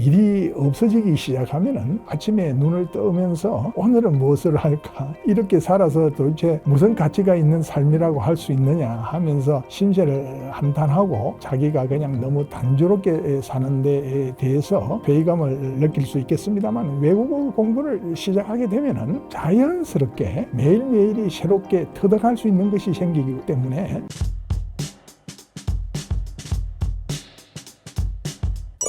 일이 없어지기 시작하면은 아침에 눈을 뜨면서 오늘은 무엇을 할까? 이렇게 살아서 도대체 무슨 가치가 있는 삶이라고 할 수 있느냐 하면서 심세를 한탄하고 자기가 그냥 너무 단조롭게 사는 데에 대해서 회의감을 느낄 수 있겠습니다만, 외국어 공부를 시작하게 되면은 자연스럽게 매일매일이 새롭게 터득할 수 있는 것이 생기기 때문에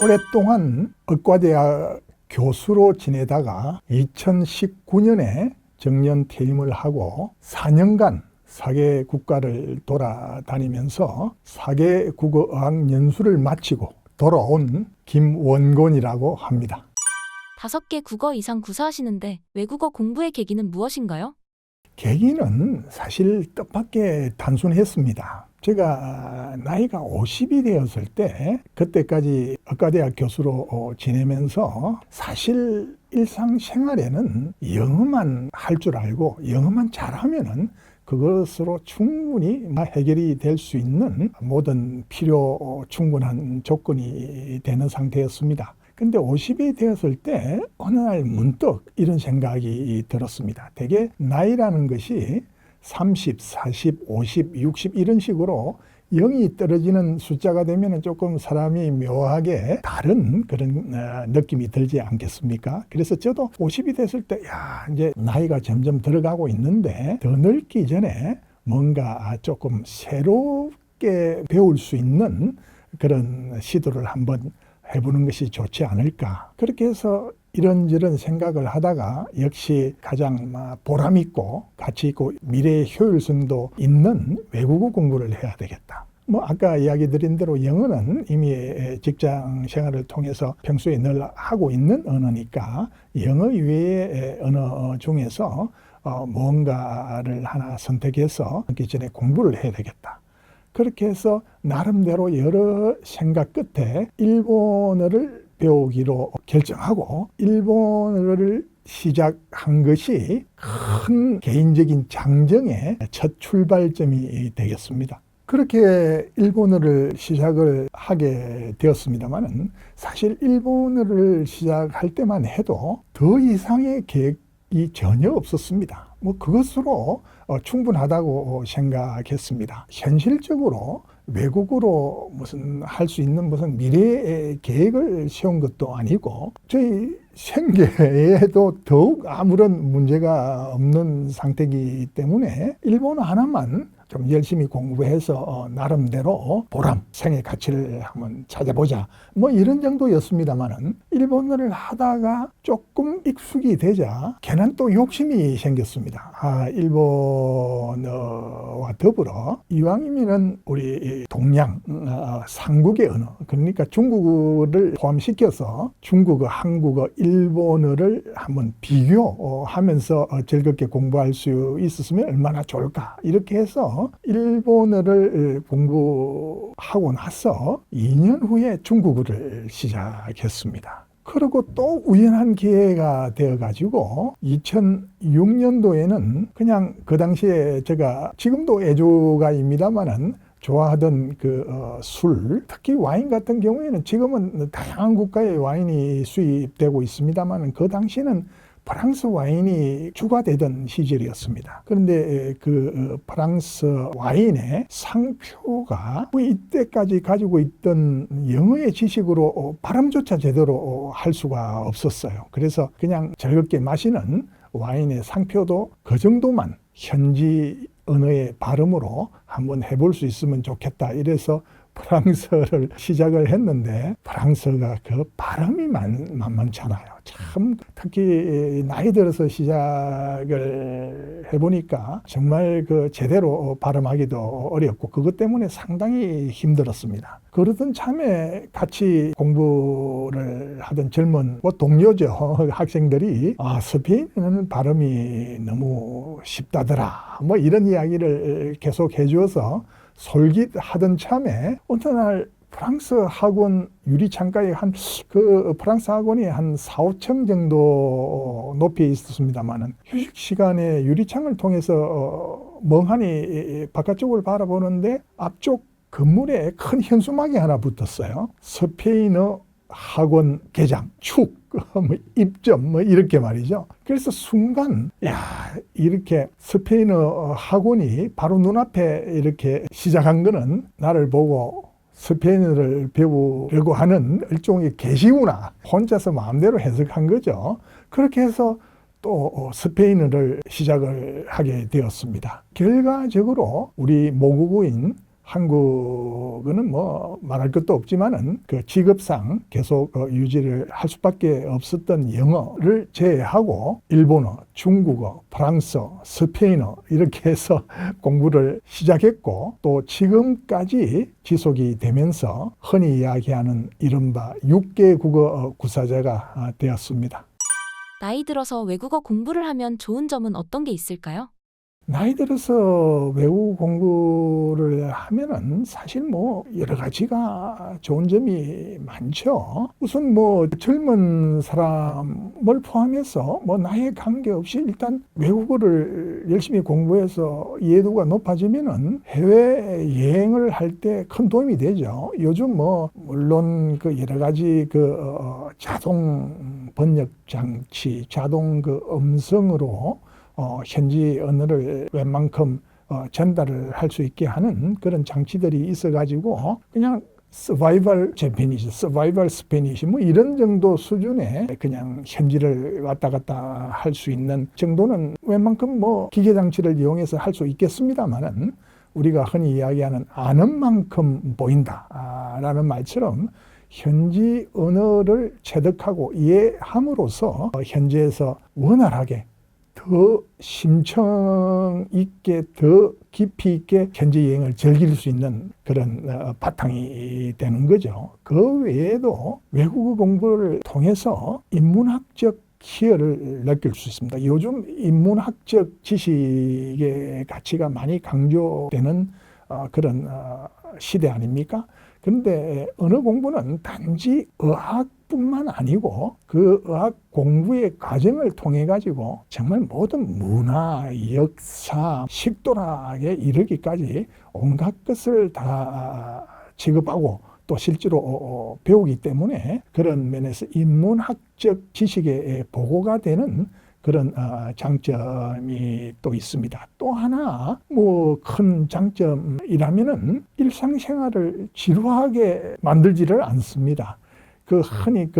오랫동안 의과대학 교수로 지내다가 2019년에 정년 퇴임을 하고 4년간 4개 국가를 돌아다니면서 4개 국어 어학 연수를 마치고 돌아온 김원곤이라고 합니다. 5개 국어 이상 구사하시는데 외국어 공부의 계기는 무엇인가요? 계기는 사실 뜻밖의 단순했습니다. 제가 나이가 50이 되었을 때, 그때까지 의과대학 교수로 지내면서 사실 일상생활에는 영어만 할 줄 알고 영어만 잘하면은 그것으로 충분히 해결이 될 수 있는 모든 필요 충분한 조건이 되는 상태였습니다. 근데 50이 되었을 때 어느 날 문득 이런 생각이 들었습니다. 되게 나이라는 것이 30, 40, 50, 60 이런 식으로 0이 떨어지는 숫자가 되면 조금 사람이 묘하게 다른 그런 느낌이 들지 않겠습니까? 그래서 저도 50이 됐을 때 이제 나이가 점점 들어가고 있는데 더 늙기 전에 뭔가 조금 새롭게 배울 수 있는 그런 시도를 한번 해보는 것이 좋지 않을까. 그렇게 해서 이런저런 생각을 하다가 역시 가장 보람 있고 가치 있고 미래의 효율성도 있는 외국어 공부를 해야 되겠다. 아까 이야기 드린 대로 영어는 이미 직장 생활을 통해서 평소에 늘 하고 있는 언어니까 영어 이외의 언어 중에서 뭔가를 하나 선택해서 하기 전에 공부를 해야 되겠다. 그렇게 해서 나름대로 여러 생각 끝에 일본어를 배우기로 결정하고 일본어를 시작한 것이 큰 개인적인 장정의 첫 출발점이 되겠습니다. 그렇게 일본어를 시작을 하게 되었습니다만, 사실 일본어를 시작할 때만 해도 더 이상의 계획이 전혀 없었습니다. 그것으로 충분하다고 생각했습니다. 현실적으로 외국어로 무슨 할 수 있는 무슨 미래의 계획을 세운 것도 아니고 저희 생계에도 더욱 아무런 문제가 없는 상태이기 때문에 일본어 하나만 좀 열심히 공부해서 나름대로 보람, 생의 가치를 한번 찾아보자. 이런 정도였습니다만은 일본어를 하다가 조금 익숙이 되자 괜한 또 욕심이 생겼습니다. 일본어와 더불어 이왕이면은 우리 동양, 삼국의 언어, 그러니까 중국어를 포함시켜서 중국어, 한국어, 일본어를 한번 비교하면서 즐겁게 공부할 수 있었으면 얼마나 좋을까. 이렇게 해서 일본어를 공부하고 나서 2년 후에 중국어를 시작했습니다. 그리고 또 우연한 기회가 되어가지고 2006년도에는 그냥 그 당시에 제가 지금도 애주가입니다만은 좋아하던 술, 특히 와인 같은 경우에는 지금은 다양한 국가의 와인이 수입되고 있습니다만 그 당시에는 프랑스 와인이 주가 되던 시절이었습니다. 그런데 프랑스 와인의 상표가 이때까지 가지고 있던 영어의 지식으로 발음조차 제대로 할 수가 없었어요. 그래서 그냥 즐겁게 마시는 와인의 상표도 그 정도만 현지 언어의 발음으로 한번 해볼 수 있으면 좋겠다. 이래서 프랑스어를 시작을 했는데 프랑스어가 그 발음이 만만찮아요. 참 특히 나이 들어서 시작을 해보니까 정말 제대로 발음하기도 어렵고 그것 때문에 상당히 힘들었습니다. 그러던 참에 같이 공부를 하던 젊은 동료죠. 학생들이 스페인어는 발음이 너무 쉽다더라. 이런 이야기를 계속 해주어서 솔깃하던 참에 어느 날 프랑스 학원 유리창가에 프랑스 학원이 한 4, 5층 정도 높이에 있었습니다만은 휴식 시간에 유리창을 통해서 멍하니 바깥쪽을 바라보는데 앞쪽 건물에 큰 현수막이 하나 붙었어요. 스페인어 학원 개장, 축, 뭐 입점, 뭐 이렇게 말이죠. 그래서 순간, 야, 이렇게 스페인어 학원이 바로 눈앞에 이렇게 시작한 거는 나를 보고 스페인어를 배우려고 하는 일종의 계시구나. 혼자서 마음대로 해석한 거죠. 그렇게 해서 또 스페인어를 시작을 하게 되었습니다. 결과적으로 우리 모국어인 한국어는 뭐 말할 것도 없지만은 그 직업상 계속 유지를 할 수밖에 없었던 영어를 제외하고 일본어, 중국어, 프랑스어, 스페인어 이렇게 해서 공부를 시작했고 또 지금까지 지속이 되면서 흔히 이야기하는 이른바 6개 국어 구사자가 되었습니다. 나이 들어서 외국어 공부를 하면 좋은 점은 어떤 게 있을까요? 나이 들어서 외국어 공부를 하면은 사실 뭐 여러 가지가 좋은 점이 많죠. 우선 뭐 젊은 사람을 포함해서 뭐 나이에 관계없이 일단 외국어를 열심히 공부해서 이해도가 높아지면은 해외 여행을 할 때 큰 도움이 되죠. 요즘 뭐 물론 그 여러 가지 자동 번역 장치, 자동 음성으로 현지 언어를 웬만큼 전달을 할 수 있게 하는 그런 장치들이 있어가지고 그냥 서바이벌 재패니시, 서바이벌 스페니시 뭐 이런 정도 수준의 그냥 현지를 왔다 갔다 할 수 있는 정도는 웬만큼 뭐 기계 장치를 이용해서 할 수 있겠습니다만은 우리가 흔히 이야기하는 아는 만큼 보인다라는 말처럼 현지 언어를 체득하고 이해함으로써 현지에서 원활하게 더 심청 있게 더 깊이 있게 현지 여행을 즐길 수 있는 그런 바탕이 되는 거죠. 그 외에도 외국어 공부를 통해서 인문학적 희열을 느낄 수 있습니다. 요즘 인문학적 지식의 가치가 많이 강조되는 그런 시대 아닙니까? 그런데 언어 공부는 단지 의학뿐만 아니고 그 의학 공부의 과정을 통해 가지고 정말 모든 문화, 역사, 식도락에 이르기까지 온갖 것을 다 취급하고 또 실제로 배우기 때문에 그런 면에서 인문학적 지식의 보고가 되는 그런 장점이 또 있습니다. 또 하나 뭐 큰 장점이라면은 일상생활을 지루하게 만들지를 않습니다. 흔히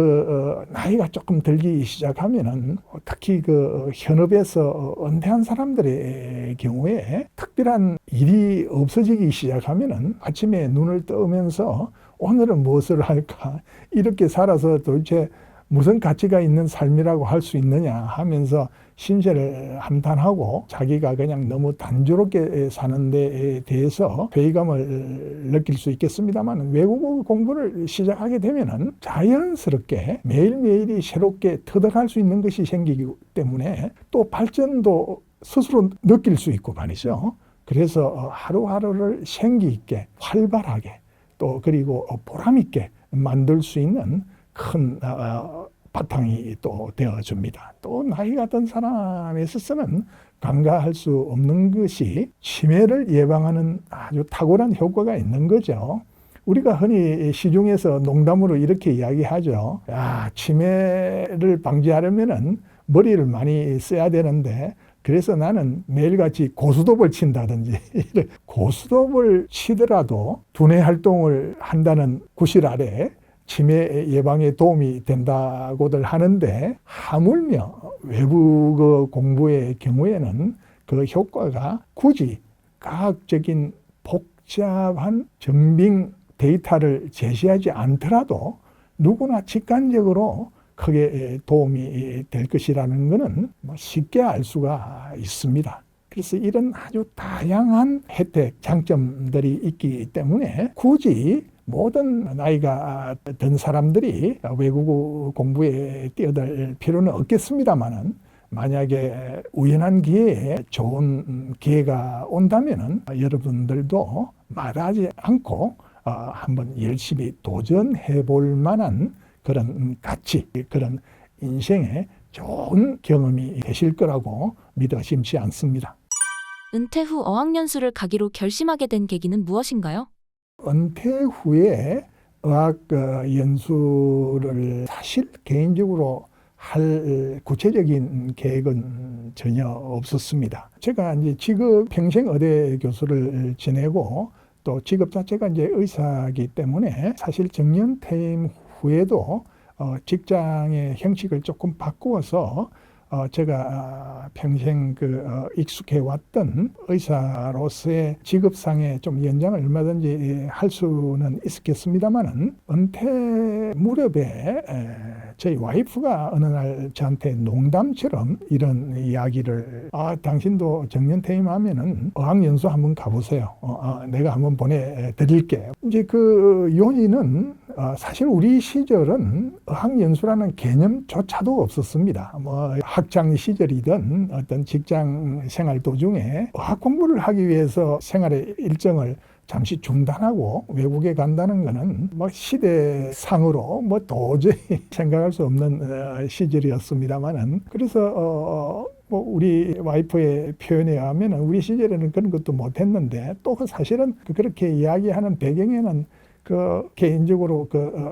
나이가 조금 들기 시작하면은 특히 현업에서 은퇴한 사람들의 경우에 특별한 일이 없어지기 시작하면은 아침에 눈을 뜨면서 오늘은 무엇을 할까 이렇게 살아서 도대체 무슨 가치가 있는 삶이라고 할 수 있느냐 하면서 신세를 한탄하고 자기가 그냥 너무 단조롭게 사는 데에 대해서 회의감을 느낄 수 있겠습니다만 외국어 공부를 시작하게 되면은 자연스럽게 매일매일이 새롭게 터득할 수 있는 것이 생기기 때문에 또 발전도 스스로 느낄 수 있고 말이죠. 그래서 하루하루를 생기 있게 활발하게 또 그리고 보람 있게 만들 수 있는 큰 바탕이 또 되어줍니다. 또 나이가 든 사람에 있어서는 간과할 수 없는 것이 치매를 예방하는 아주 탁월한 효과가 있는 거죠. 우리가 흔히 시중에서 농담으로 이렇게 이야기하죠. 야, 치매를 방지하려면은 머리를 많이 써야 되는데 그래서 나는 매일같이 고스톱을 친다든지 고스톱을 치더라도 두뇌 활동을 한다는 구실 아래 치매 예방에 도움이 된다고들 하는데 하물며 외국어 공부의 경우에는 그 효과가 굳이 과학적인 복잡한 증빙 데이터를 제시하지 않더라도 누구나 직관적으로 크게 도움이 될 것이라는 것은 쉽게 알 수가 있습니다. 그래서 이런 아주 다양한 혜택, 장점들이 있기 때문에 굳이 모든 나이가 든 사람들이 외국어 공부에 뛰어들 필요는 없겠습니다만은 만약에 우연한 기회에 좋은 기회가 온다면은 여러분들도 말하지 않고 한번 열심히 도전해 볼 만한 그런 가치, 그런 인생의 좋은 경험이 되실 거라고 믿어 심지 않습니다. 은퇴 후 어학연수를 가기로 결심하게 된 계기는 무엇인가요? 은퇴 후에 의학 연수를 사실 개인적으로 할 구체적인 계획은 전혀 없었습니다. 제가 이제 직업 평생 의대 교수를 지내고 또 직업 자체가 이제 의사이기 때문에 사실 정년 퇴임 후에도 직장의 형식을 조금 바꾸어서 제가 평생 익숙해 왔던 의사로서의 직업상의 좀 연장을 얼마든지 할 수는 있었겠습니다만은 은퇴 무렵에 저희 와이프가 어느 날 저한테 농담처럼 이런 이야기를 당신도 정년퇴임하면은 어학연수 한번 가보세요. 내가 한번 보내드릴게. 이제 그 요인은 사실 우리 시절은 어학연수라는 개념조차도 없었습니다. 뭐 학창 시절이든 어떤 직장 생활 도중에 어학 공부를 하기 위해서 생활의 일정을 잠시 중단하고 외국에 간다는 거는 뭐 시대상으로 뭐 도저히 생각할 수 없는 시절이었습니다만은 그래서 뭐 우리 와이프의 표현에 의하면 우리 시절에는 그런 것도 못했는데 또 사실은 그렇게 이야기하는 배경에는 개인적으로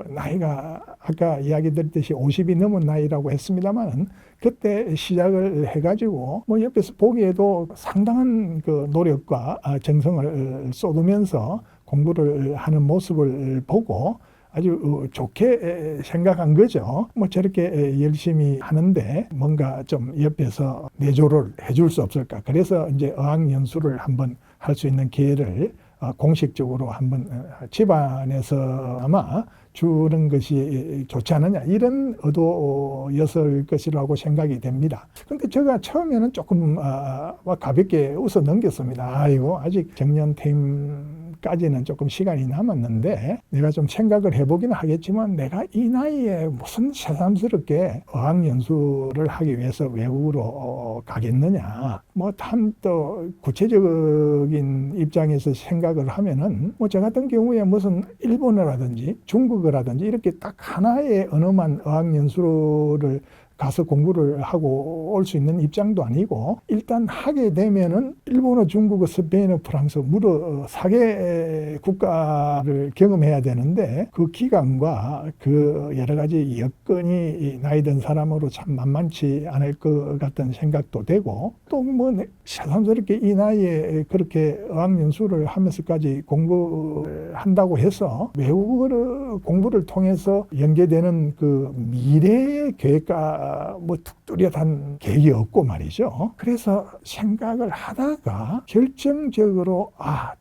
나이가 아까 이야기 드렸듯이 50이 넘은 나이라고 했습니다만은 그때 시작을 해가지고 뭐 옆에서 보기에도 상당한 노력과 정성을 쏟으면서 공부를 하는 모습을 보고 아주 좋게 생각한 거죠. 뭐 저렇게 열심히 하는데 뭔가 좀 옆에서 내조를 해줄 수 없을까. 그래서 이제 어학연수를 한번 할 수 있는 기회를 공식적으로 한번 집안에서 아마 주는 것이 좋지 않느냐 이런 의도였을 것이라고 생각이 됩니다. 그런데 제가 처음에는 조금 가볍게 웃어 넘겼습니다. 아이고 아직 정년퇴임까지는 조금 시간이 남았는데 내가 좀 생각을 해보기는 하겠지만 내가 이 나이에 무슨 새삼스럽게 어학연수를 하기 위해서 외국으로 가겠느냐. 뭐 참 또 구체적인 입장에서 생각을 하면은 뭐 저 같은 경우에 무슨 일본어라든지 중국어라든지 이렇게 딱 하나의 언어만 어학연수를 가서 공부를 하고 올 수 있는 입장도 아니고 일단 하게 되면은 일본어, 중국어, 스페인어, 프랑스어 무려 4개 국가를 경험해야 되는데 그 기간과 그 여러 가지 여건이 나이 든 사람으로 참 만만치 않을 것 같은 생각도 되고 또 뭐 새삼스럽게 이 나이에 그렇게 어학연수를 하면서까지 공부를 한다고 해서 외국어 공부를 통해서 연계되는 그 미래의 계획과 뭐 뚜렷한 계획이 없고 말이죠. 그래서 생각을 하다가 결정적으로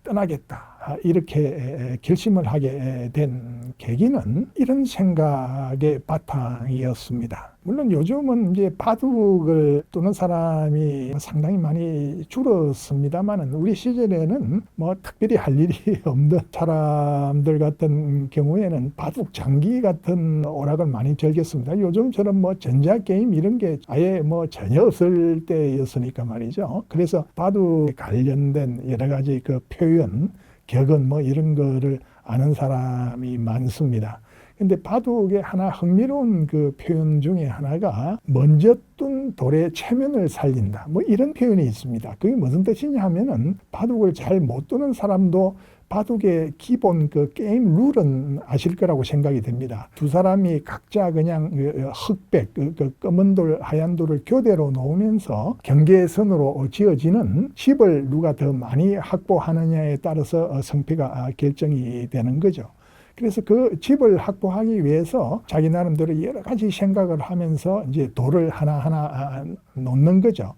떠나겠다. 이렇게 결심을 하게 된 계기는 이런 생각의 바탕이었습니다. 물론 요즘은 이제 바둑을 두는 사람이 상당히 많이 줄었습니다만은 우리 시절에는 뭐 특별히 할 일이 없는 사람들 같은 경우에는 바둑 장기 같은 오락을 많이 즐겼습니다. 요즘처럼 뭐 전자게임 이런 게 아예 뭐 전혀 없을 때였으니까 말이죠. 그래서 바둑에 관련된 여러 가지 표현, 격언 뭐 이런 거를 아는 사람이 많습니다. 근데 바둑의 하나 흥미로운 표현 중에 하나가 먼저 둔 돌의 체면을 살린다. 뭐 이런 표현이 있습니다. 그게 무슨 뜻이냐 하면은 바둑을 잘 못 두는 사람도 바둑의 기본 게임 룰은 아실 거라고 생각이 됩니다. 두 사람이 각자 그냥 흑백, 검은 돌, 하얀 돌을 교대로 놓으면서 경계선으로 지어지는 집을 누가 더 많이 확보하느냐에 따라서 승패가 결정이 되는 거죠. 그래서 그 집을 확보하기 위해서 자기 나름대로 여러 가지 생각을 하면서 이제 돌을 하나하나 놓는 거죠.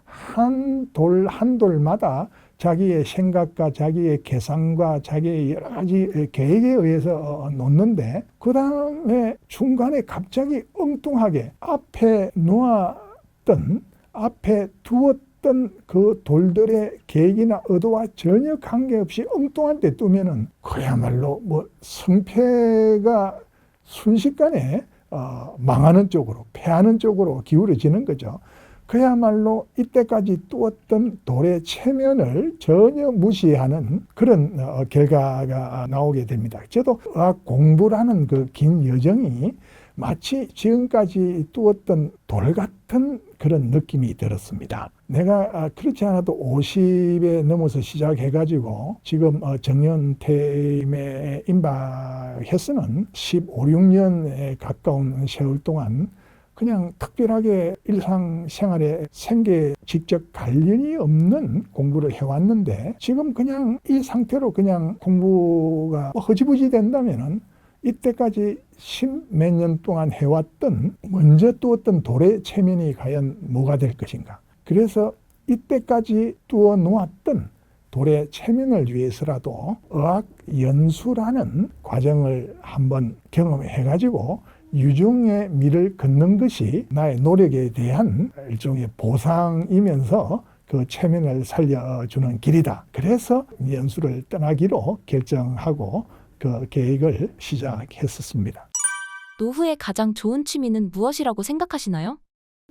한 돌 한 돌마다 자기의 생각과 자기의 계산과 자기의 여러 가지 계획에 의해서 놓는데 그 다음에 중간에 갑자기 엉뚱하게 앞에 두었던 그 돌들의 계획이나 의도와 전혀 관계없이 엉뚱한 데 두면은 그야말로 뭐 승패가 순식간에 망하는 쪽으로, 패하는 쪽으로 기울어지는 거죠. 그야말로 이때까지 두었던 돌의 체면을 전혀 무시하는 그런 결과가 나오게 됩니다. 저도 공부라는 긴 여정이 마치 지금까지 뚜었던 돌 같은 그런 느낌이 들었습니다. 내가 그렇지 않아도 50에 넘어서 시작해가지고 지금 정년퇴임에 임박해서는 15, 16년에 가까운 세월 동안 그냥 특별하게 일상생활에 생계 직접 관련이 없는 공부를 해왔는데 지금 그냥 이 상태로 그냥 공부가 허지부지 된다면은 이때까지 십몇 년 동안 해왔던 먼저 뚜었던 돌의 체면이 과연 뭐가 될 것인가. 그래서 이때까지 뚜어 놓았던 돌의 체면을 위해서라도 의학 연수라는 과정을 한번 경험해가지고 유종의 미를 걷는 것이 나의 노력에 대한 일종의 보상이면서 그 체면을 살려주는 길이다. 그래서 연수를 떠나기로 결정하고 그 계획을 시작했었습니다. 노후에 가장 좋은 취미는 무엇이라고 생각하시나요?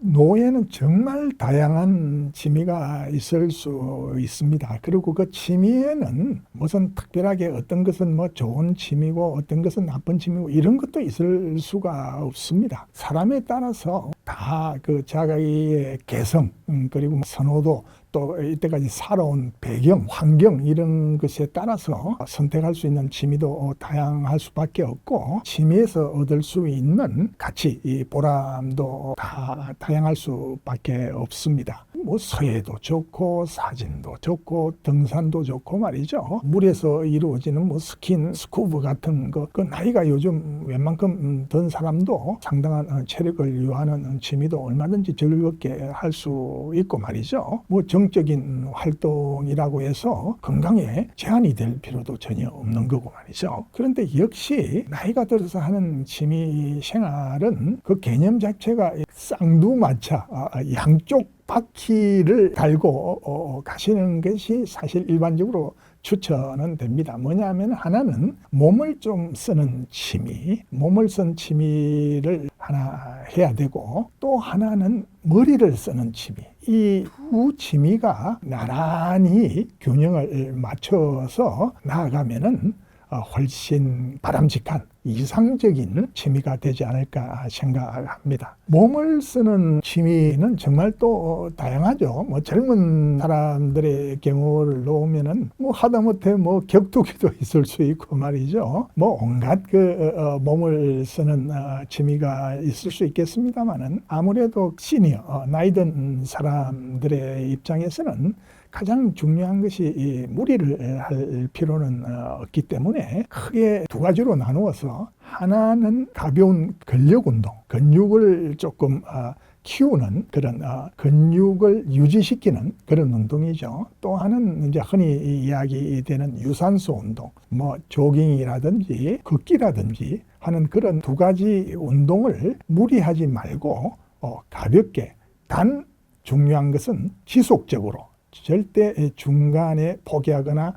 노예는 정말 다양한 취미가 있을 수 있습니다. 그리고 그 취미에는 무슨 특별하게 어떤 것은 뭐 좋은 취미고 어떤 것은 나쁜 취미고 이런 것도 있을 수가 없습니다. 사람에 따라서 다 그 자기의 개성 그리고 선호도 또 이때까지 살아온 배경, 환경 이런 것에 따라서 선택할 수 있는 취미도 다양할 수밖에 없고 취미에서 얻을 수 있는 가치, 이 보람도 다 다양할 수밖에 없습니다. 뭐 서예도 좋고 사진도 좋고 등산도 좋고 말이죠. 물에서 이루어지는 뭐 스킨, 스쿠버 같은 거, 그 나이가 요즘 웬만큼 든 사람도 상당한 체력을 요하는 취미도 얼마든지 즐겁게 할 수 있고 말이죠. 뭐 정적인 활동이라고 해서 건강에 제한이 될 필요도 전혀 없는 거고 말이죠. 그런데 역시 나이가 들어서 하는 취미 생활은 그 개념 자체가 쌍두마차, 양쪽 바퀴를 달고 가시는 것이 사실 일반적으로 추천은 됩니다. 뭐냐면 하나는 몸을 좀 쓰는 취미, 몸을 쓴 취미를 하나 해야 되고 또 하나는 머리를 쓰는 취미. 이 두 취미가 나란히 균형을 맞춰서 나아가면은 훨씬 바람직한 이상적인 취미가 되지 않을까 생각합니다. 몸을 쓰는 취미는 정말 또 다양하죠. 뭐 젊은 사람들의 경우를 놓으면은 뭐 하다못해 뭐 격투기도 있을 수 있고 말이죠. 뭐 온갖 몸을 쓰는 취미가 있을 수 있겠습니다만은 아무래도 시니어 나이 든 사람들의 입장에서는 가장 중요한 것이 이 무리를 할 필요는 없기 때문에 크게 두 가지로 나누어서 하나는 가벼운 근력 운동, 근육을 조금 키우는 그런 근육을 유지시키는 그런 운동이죠. 또 하나는 이제 흔히 이야기되는 유산소 운동, 뭐 조깅이라든지 걷기라든지 하는 그런 두 가지 운동을 무리하지 말고 가볍게, 단 중요한 것은 지속적으로 절대 중간에 포기하거나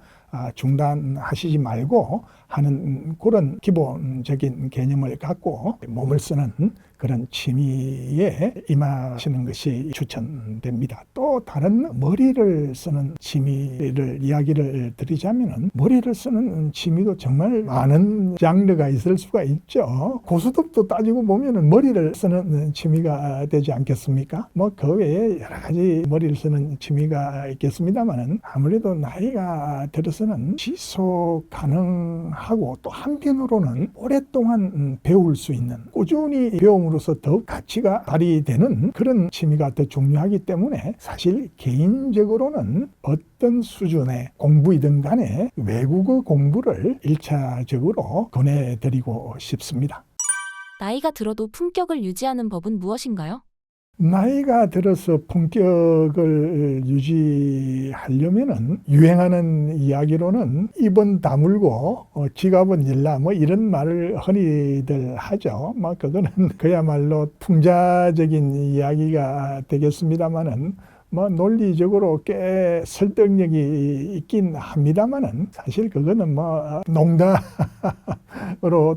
중단하시지 말고 하는 그런 기본적인 개념을 갖고 몸을 쓰는 그런 취미에 임하시는 것이 추천됩니다. 또 다른 머리를 쓰는 취미를 이야기를 드리자면은 머리를 쓰는 취미도 정말 많은 장르가 있을 수가 있죠. 고스톱도 따지고 보면은 머리를 쓰는 취미가 되지 않겠습니까? 뭐 그 외에 여러 가지 머리를 쓰는 취미가 있겠습니다만은 아무래도 나이가 들어서는 지속 가능하고 또 한편으로는 오랫동안 배울 수 있는 꾸준히 배움으로써 더욱 가치가 발휘되는 그런 취미가 더 중요하기 때문에 사실 개인적으로는 어떤 수준의 공부이든 간에 외국어 공부를 1차적으로 권해드리고 싶습니다. 나이가 들어도 품격을 유지하는 법은 무엇인가요? 나이가 들어서 품격을 유지하려면은 유행하는 이야기로는 입은 다물고 지갑은 일라 뭐 이런 말을 흔히들 하죠. 뭐 그거는 그야말로 풍자적인 이야기가 되겠습니다만은 뭐 논리적으로 꽤 설득력이 있긴 합니다만은 사실 그거는 뭐 농담으로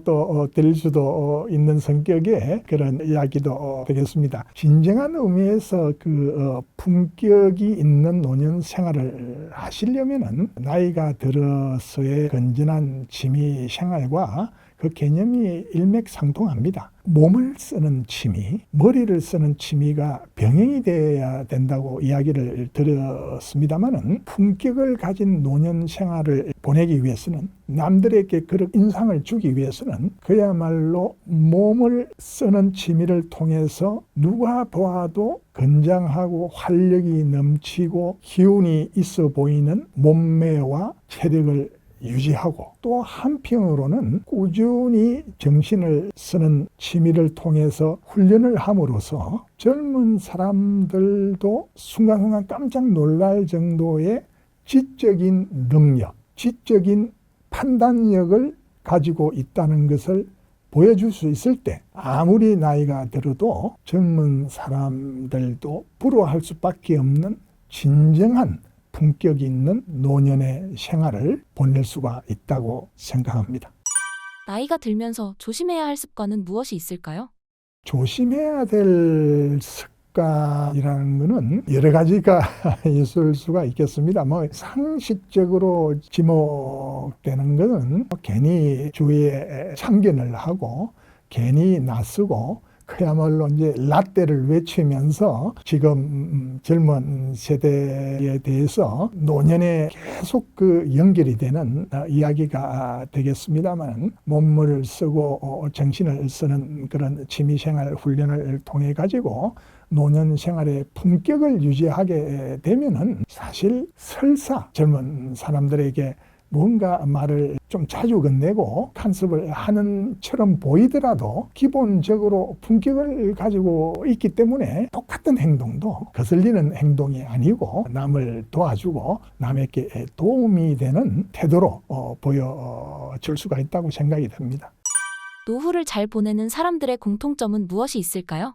또 들릴 수도 있는 성격의 그런 이야기도 되겠습니다. 진정한 의미에서 그 품격이 있는 노년 생활을 하시려면은 나이가 들어서의 건전한 취미 생활과 그 개념이 일맥상통합니다. 몸을 쓰는 취미, 머리를 쓰는 취미가 병행이 돼야 된다고 이야기를 드렸습니다마는 품격을 가진 노년 생활을 보내기 위해서는 남들에게 그런 인상을 주기 위해서는 그야말로 몸을 쓰는 취미를 통해서 누가 보아도 건장하고 활력이 넘치고 기운이 있어 보이는 몸매와 체력을 유지하고 또 한편으로는 꾸준히 정신을 쓰는 취미를 통해서 훈련을 함으로써 젊은 사람들도 순간순간 깜짝 놀랄 정도의 지적인 능력, 지적인 판단력을 가지고 있다는 것을 보여줄 수 있을 때 아무리 나이가 들어도 젊은 사람들도 부러워할 수밖에 없는 진정한 품격 있는 노년의 생활을 보낼 수가 있다고 생각합니다. 나이가 들면서 조심해야 할 습관은 무엇이 있을까요? 조심해야 될 습관이라는 것은 여러 가지가 있을 수가 있겠습니다. 상식적으로 지목되는 것은 괜히 주위에 참견을 하고 괜히 낯쓰고 그야말로 이제 라떼를 외치면서 지금 젊은 세대에 대해서 노년에 계속 연결이 되는 이야기가 되겠습니다만 몸을 쓰고 정신을 쓰는 그런 취미생활 훈련을 통해 가지고 노년 생활의 품격을 유지하게 되면은 사실 설사 젊은 사람들에게 뭔가 말을 좀 자주 건네고 간섭을 하는처럼 보이더라도 기본적으로 품격을 가지고 있기 때문에 똑같은 행동도 거슬리는 행동이 아니고 남을 도와주고 남에게 도움이 되는 태도로 보여줄 수가 있다고 생각이 듭니다. 노후를 잘 보내는 사람들의 공통점은 무엇이 있을까요?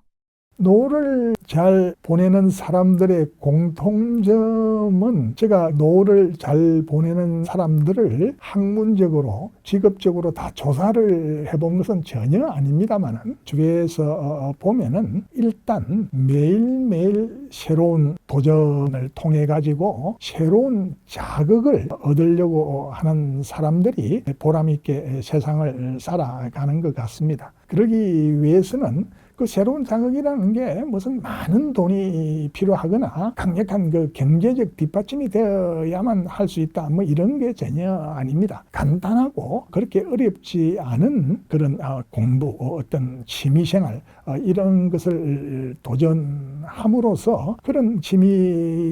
노후를 잘 보내는 사람들의 공통점은 제가 노후를 잘 보내는 사람들을 학문적으로 직업적으로 다 조사를 해본 것은 전혀 아닙니다만 주위에서 보면은 일단 매일매일 새로운 도전을 통해 가지고 새로운 자극을 얻으려고 하는 사람들이 보람 있게 세상을 살아가는 것 같습니다. 그러기 위해서는 그 새로운 자극이라는 게 무슨 많은 돈이 필요하거나 강력한 그 경제적 뒷받침이 되어야만 할 수 있다 이런 게 전혀 아닙니다. 간단하고 그렇게 어렵지 않은 그런 공부, 어떤 취미생활 이런 것을 도전함으로써 그런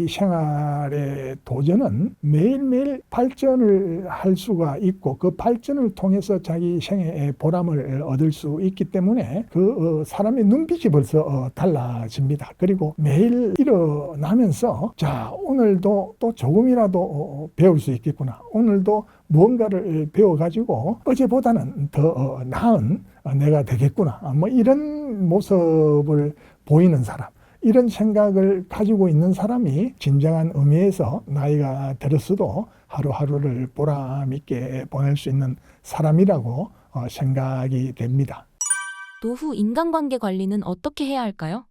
취미생활의 도전은 매일매일 발전을 할 수가 있고 그 발전을 통해서 자기 생애의 보람을 얻을 수 있기 때문에 그 사람의 눈빛이 벌써 달라집니다. 그리고 매일 일어나면서 자 오늘도 또 조금이라도 배울 수 있겠구나. 오늘도 무언가를 배워가지고 어제보다는 더 나은 내가 되겠구나. 이런 모습을 보이는 사람. 이런 생각을 가지고 있는 사람이 진정한 의미에서 나이가 들었어도 하루하루를 보람 있게 보낼 수 있는 사람이라고 생각이 됩니다. 노후 인간관계 관리는 어떻게 해야 할까요?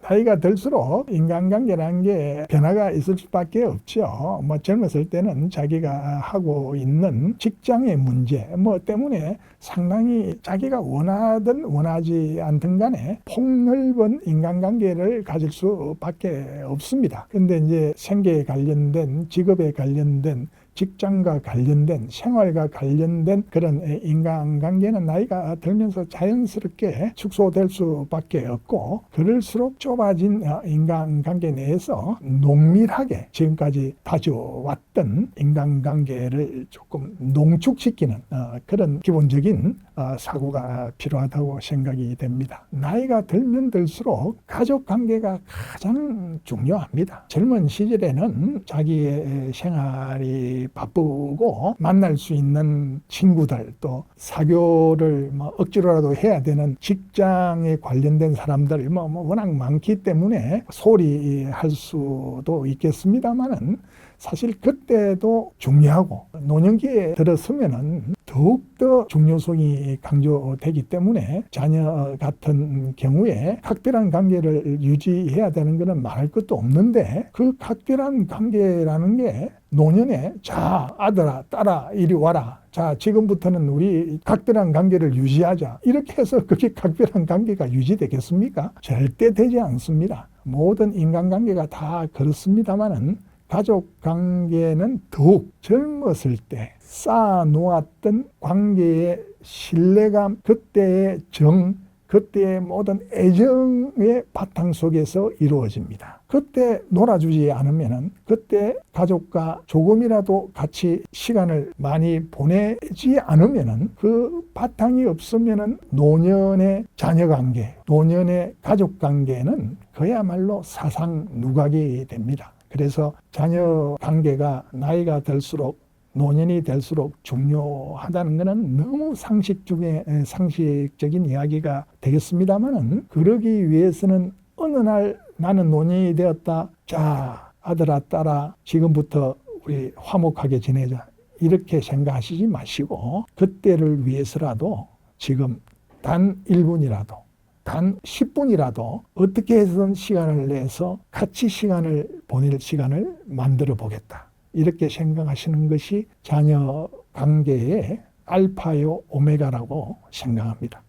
나이가 들수록 인간관계라는 게 변화가 있을 수밖에 없죠. 젊었을 때는 자기가 하고 있는 직장의 문제 때문에 상당히 자기가 원하든 원하지 않든 간에 폭넓은 인간관계를 가질 수밖에 없습니다. 근데 이제 생계에 관련된 직업에 관련된 직장과 관련된 생활과 관련된 그런 인간관계는 나이가 들면서 자연스럽게 축소될 수밖에 없고 그럴수록 좁아진 인간관계 내에서 농밀하게 지금까지 다져왔던 인간관계를 조금 농축시키는 그런 기본적인 사고가 필요하다고 생각이 됩니다. 나이가 들면 들수록 가족관계가 가장 중요합니다. 젊은 시절에는 자기의 생활이 바쁘고 만날 수 있는 친구들 또 사교를 억지로라도 해야 되는 직장에 관련된 사람들 워낙 많기 때문에 소홀히 할 수도 있겠습니다만은 사실 그때도 중요하고 노년기에 들어서면은 더욱더 중요성이 강조되기 때문에 자녀 같은 경우에 각별한 관계를 유지해야 되는 것은 말할 것도 없는데, 그 각별한 관계라는 게 노년에 자 아들아 딸아 이리 와라, 자 지금부터는 우리 각별한 관계를 유지하자, 이렇게 해서 그게 각별한 관계가 유지되겠습니까? 절대 되지 않습니다. 모든 인간관계가 다 그렇습니다만은 가족 관계는 더욱 젊었을 때 쌓아놓았던 관계의 신뢰감, 그때의 정, 그때의 모든 애정의 바탕 속에서 이루어집니다. 그때 놀아주지 않으면은, 그때 가족과 조금이라도 같이 시간을 많이 보내지 않으면은, 그 바탕이 없으면은 노년의 자녀관계, 노년의 가족관계는 그야말로 사상 누각이 됩니다. 그래서 자녀 관계가 나이가 들수록, 노년이 될수록 중요하다는 것은 너무 상식적인 이야기가 되겠습니다만은, 그러기 위해서는 어느 날 나는 노년이 되었다, 자 아들아 딸아 지금부터 우리 화목하게 지내자, 이렇게 생각하시지 마시고, 그때를 위해서라도 지금 단 1분이라도, 단 10분이라도 어떻게 해서든 시간을 내서 같이 시간을 보낼 시간을 만들어 보겠다, 이렇게 생각하시는 것이 자녀 관계의 알파요 오메가라고 생각합니다.